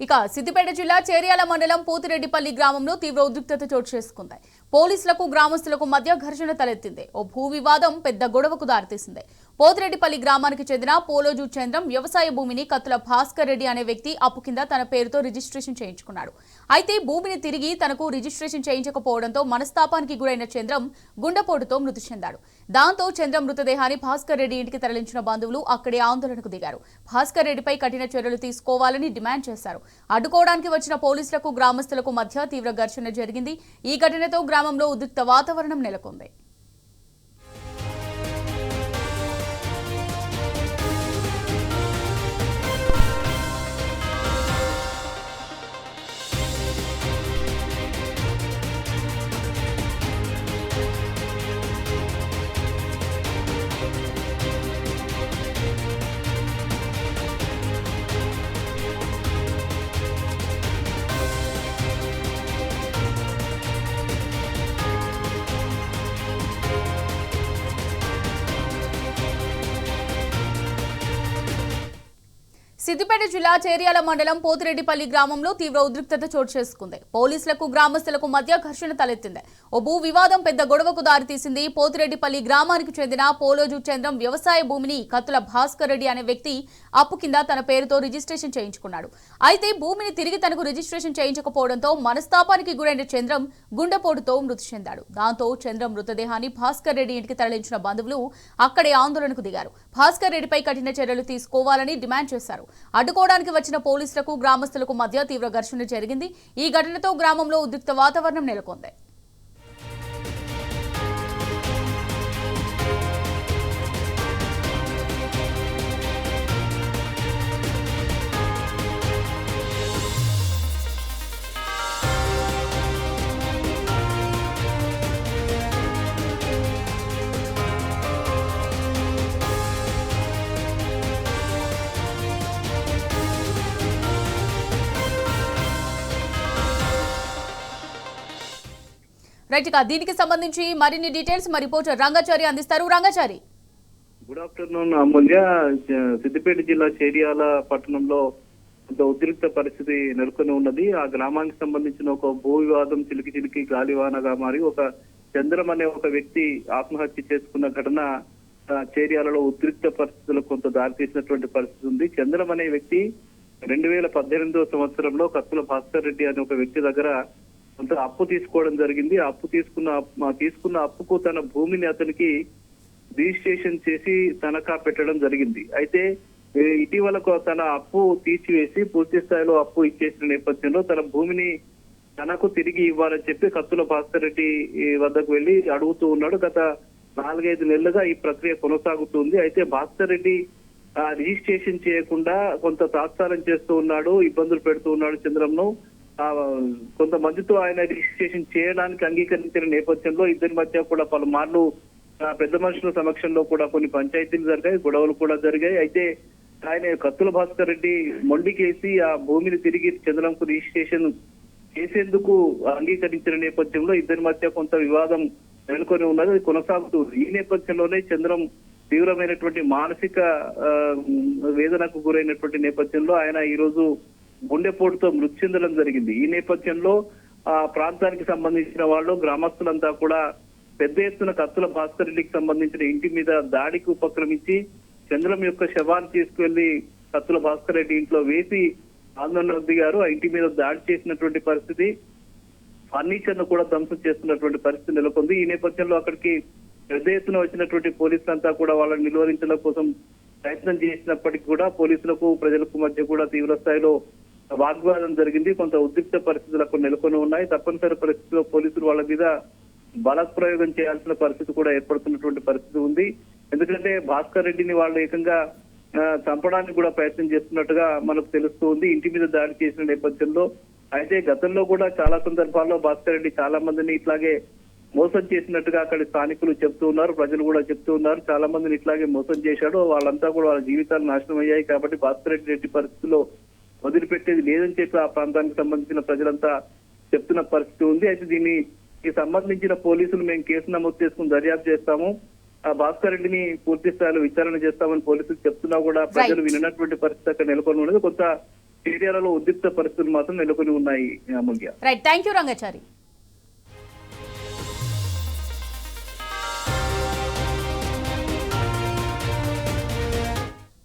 ఇక సిద్దిపేట జిల్లా చేర్యాల మండలం పోతిరెడ్డిపల్లి గ్రామంలో తీవ్ర ఉద్రిక్తత చోటు చేసుకుంది. పోలీసులకు గ్రామస్తులకు మధ్య ఘర్షణ తలెత్తింది. ఓ భూ వివాదం పెద్ద గొడవకు దారితీసింది. పోతిరెడ్డిపల్లి గ్రామానికి చెందిన పోలోజు చంద్రం వ్యవసాయ భూమిని కత్తుల భాస్కర్ రెడ్డి అనే వ్యక్తి అప్పు కింద తన పేరుతో రిజిస్ట్రేషన్ చేయించుకున్నాడు. అయితే భూమిని తిరిగి తనకు రిజిస్ట్రేషన్ చేయించకపోవడంతో మనస్తాపానికి గురైన చంద్రం గుండెపోటుతో మృతి చెందాడు. దాంతో చంద్రం మృతదేహాన్ని భాస్కర్ రెడ్డి ఇంటికి తరలించిన బంధువులు అక్కడే ఆందోళనకు దిగారు. భాస్కర్ రెడ్డిపై కఠిన చర్యలు తీసుకోవాలని డిమాండ్ చేశారు. అడ్డుకోవడానికి వచ్చిన పోలీసులకు గ్రామస్తులకు మధ్య తీవ్ర ఘర్షణ జరిగింది. ఈ ఘటనతో గ్రామంలో ఉద్రిక్త వాతావరణం నెలకొంది. సిద్దిపేట జిల్లా చేర్యాల మండలం పోతిరెడ్డిపల్లి గ్రామంలో తీవ్ర ఉద్రిక్తత చోటు చేసుకుంది. పోలీసులకు గ్రామస్తులకు మధ్య ఘర్షణ తలెత్తింది. ఓ భూ వివాదం పెద్ద గొడవకు దారితీసింది. పోతిరెడ్డిపల్లి గ్రామానికి చెందిన పోలోజు చంద్రం వ్యవసాయ భూమిని కత్తుల భాస్కర్ రెడ్డి అనే వ్యక్తి అప్పు కింద తన పేరుతో రిజిస్ట్రేషన్ చేయించుకున్నాడు. అయితే భూమిని తిరిగి తనకు రిజిస్ట్రేషన్ చేయించకపోవడంతో మనస్తాపానికి గురైన చంద్రం గుండెపోటుతో మృతి చెందాడు. దాంతో చంద్రం మృతదేహాన్ని భాస్కర్ రెడ్డి ఇంటికి తరలించిన బంధువులు అక్కడే ఆందోళనకు దిగారు. భాస్కర్ రెడ్డిపై కఠిన చర్యలు తీసుకోవాలని డిమాండ్ చేశారు. అడ్డుకోవడానికి వచ్చిన పోలీసులకు గ్రామస్తులకు మధ్య తీవ్ర ఘర్షణ జరిగింది. ఈ ఘటనతో గ్రామంలో ఉద్రిక్త వాతావరణం నెలకొంది. రైట్, దీనికి సంబంధించి మరిన్ని డీటెయిల్స్ మా రిపోర్టర్ రంగాచారి అందిస్తారు. రంగాచారి, గుడ్ ఆఫ్టర్నూన్ అమూల్య. సిద్దిపేట జిల్లా చేర్యాల పట్టణంలో కొంత ఉద్రిక్త పరిస్థితి నెలకొని ఉన్నది. ఆ గ్రామానికి సంబంధించిన ఒక భూ వివాదం చిలికి గాలివానగా మారి ఒక చంద్రం అనే ఒక వ్యక్తి ఆత్మహత్య చేసుకున్న ఘటన చేర్యాలలో ఉద్రిక్త పరిస్థితులకు కొంత దారితీసినటువంటి పరిస్థితి ఉంది. చంద్రం అనే వ్యక్తి 2018వ సంవత్సరంలో కత్తుల భాస్కర్ రెడ్డి అనే ఒక వ్యక్తి దగ్గర కొంత అప్పు తీసుకోవడం జరిగింది. అప్పు తీసుకున్న అప్పుకు తన భూమిని అతనికి రిజిస్ట్రేషన్ చేసి తనఖా పెట్టడం జరిగింది. అయితే ఇటీవల తన అప్పు తీర్చివేసి పూర్తి స్థాయిలో అప్పు ఇచ్చేసిన నేపథ్యంలో తన భూమిని తనకు తిరిగి ఇవ్వాలని చెప్పి కత్తుల భాస్కర్ రెడ్డి వద్దకు వెళ్లి అడుగుతూ ఉన్నాడు. గత 4-5 నెలలుగా ఈ ప్రక్రియ కొనసాగుతుంది. అయితే భాస్కర్ రెడ్డి రిజిస్ట్రేషన్ చేయకుండా కొంత తాత్సారం చేస్తూ ఉన్నాడు, ఇబ్బందులు పెడుతూ ఉన్నాడు చంద్రంను. కొంతమందితో ఆయన రిజిస్ట్రేషన్ చేయడానికి అంగీకరించిన నేపథ్యంలో ఇద్దరి మధ్య కూడా పలుమార్లు పెద్ద మనుషుల సమక్షంలో కూడా కొన్ని పంచాయతీలు జరిగాయి, గొడవలు కూడా జరిగాయి. అయితే ఆయన కత్తుల భాస్కర్ రెడ్డి మొండికేసి ఆ భూమిని తిరిగి చంద్రంకు రిజిస్ట్రేషన్ చేసేందుకు అంగీకరించిన నేపథ్యంలో ఇద్దరి మధ్య కొంత వివాదం నెలకొని ఉన్నది, అది కొనసాగుతుంది. ఈ నేపథ్యంలోనే చంద్రం తీవ్రమైనటువంటి మానసిక వేదనకు గురైనటువంటి నేపథ్యంలో ఆయన ఈ రోజు గుండెపోటుతో మృతి చెందడం జరిగింది. ఈ నేపథ్యంలో ఆ ప్రాంతానికి సంబంధించిన వాళ్ళు గ్రామస్తులంతా కూడా పెద్ద ఎత్తున కత్తుల భాస్కర్ రెడ్డికి సంబంధించిన ఇంటి మీద దాడికి ఉపక్రమించి చంద్రం యొక్క శవాన్ని తీసుకువెళ్లి కత్తుల భాస్కర్ రెడ్డి ఇంట్లో వేసి ఆందోళనకు దిగారు. ఆ ఇంటి మీద దాడి చేసినటువంటి పరిస్థితి, ఫర్నిచర్ ను కూడా ధ్వంసం చేస్తున్నటువంటి పరిస్థితి నెలకొంది. ఈ నేపథ్యంలో అక్కడికి పెద్ద ఎత్తున వచ్చినటువంటి పోలీసులంతా కూడా వాళ్ళని నిలువరించడం కోసం ప్రయత్నం చేసినప్పటికీ కూడా పోలీసులకు ప్రజలకు మధ్య కూడా తీవ్ర స్థాయిలో వాగ్వాదం జరిగింది. కొంత ఉద్రిక్త పరిస్థితులకు నెలకొని ఉన్నాయి. తప్పనిసరి పరిస్థితిలో పోలీసులు వాళ్ళ మీద బలప్రయోగం చేయాల్సిన పరిస్థితి కూడా ఏర్పడుతున్నటువంటి పరిస్థితి ఉంది. ఎందుకంటే భాస్కర్ రెడ్డిని వాళ్ళు ఏకంగా చంపడానికి కూడా ప్రయత్నం చేస్తున్నట్టుగా మనకు తెలుస్తూ ఉంది ఇంటి మీద దాడి చేసిన నేపథ్యంలో. అయితే గతంలో కూడా చాలా సందర్భాల్లో భాస్కర్ రెడ్డి చాలా మందిని ఇట్లాగే మోసం చేసినట్టుగా అక్కడి స్థానికులు చెప్తూ ఉన్నారు, ప్రజలు కూడా చెప్తూ ఉన్నారు. చాలా మందిని ఇట్లాగే మోసం చేశాడు, వాళ్ళంతా కూడా వాళ్ళ జీవితాలు నాశనం అయ్యాయి. కాబట్టి భాస్కర్ రెడ్డి పరిస్థితుల్లో వదిలిపెట్టేది లేదని చెప్పి ఆ ప్రాంతానికి సంబంధించిన ప్రజలంతా చెప్తున్న పరిస్థితి ఉంది. అయితే దీనికి సంబంధించిన పోలీసులు మేము కేసు నమోదు చేసుకుని దర్యాప్తు చేస్తాము, భాస్కర్ రెడ్డిని పూర్తి స్థాయిలో విచారణ చేస్తామని పోలీసులు చెప్తున్నా కూడా ప్రజలు వినటువంటి పరిస్థితి అక్కడ నెలకొని ఉన్నది. కొంత చేర్యాలలో ఉద్రిక్త పరిస్థితులు మాత్రం నెలకొని ఉన్నాయి Amulya. Right, thank you Rangachari.